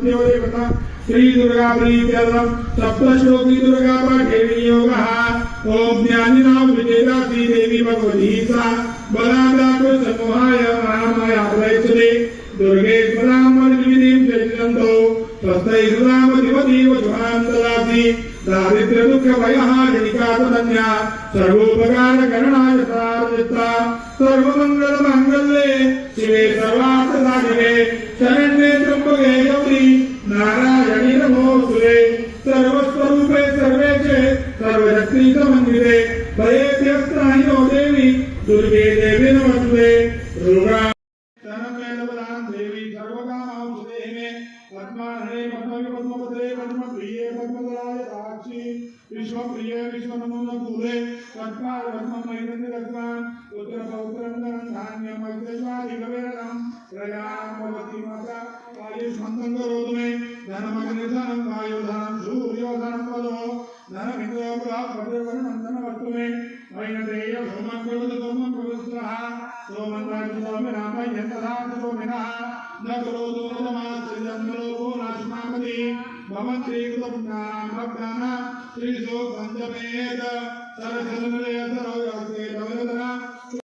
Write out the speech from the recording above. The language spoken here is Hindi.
सत्यो देवता श्री दुर्गा प्रीत्यर्थम सप्तश्लोकी दुर्गा पाठे योगः ओम ज्ञानिनां विजयदासी देवी भगवती सा बलादाको समूहाय महामाया प्रयच्छते दुर्गे स्वरामर्विनीं चैतन्तो स्वस्ति सुरामधिपति वचुहान्तदासी दारिद्र्य दुःख भयहारिणिका तदन्या सर्वोपकार करणाय सारदिता सर्वमंगल मांगल्ये शिवे सर्वार्थसाधिके शरण्ये त्र्यंबके गौरी नारायणी नमोस्तुते सर्वस्वरूपे सर्वेशे सर्वशक्ति समन्विते भयेभ्यस्त्राहिनो देवी दुर्गे देवी नमस्ते दुर्गा धनमेलवदां देवी सर्वकामांशुते मे पद्माहरे पद्मविपद्मपदे पद्मप्रिये पद्मदलाय साक्षी विश्वप्रिये विश्वनमोनकूले पद्माय पद्ममयिनन्दिरत्नां पुत्रपौत्रं धनं धान्यम् अग्रज्वादिकवेरणं प्रजां भवति माता आयुष्मन्तं करोतु मे धनमग्निधनं वायुधनं सूर्योधनं वदो धनमिन्द्रो बृहस्पतिर्वरुणं धनमस्तु मे वैनतेय सोमं करोतु सोमं प्रविश्रः सोमं राजसोमिनामय तथा सोमिनः न करोतु नमाश्रियन्मलोको नाशमामति भवन्ति कृतपुण्यानां भक्तानां श्रीशोकं जपेत सरसनरेतरो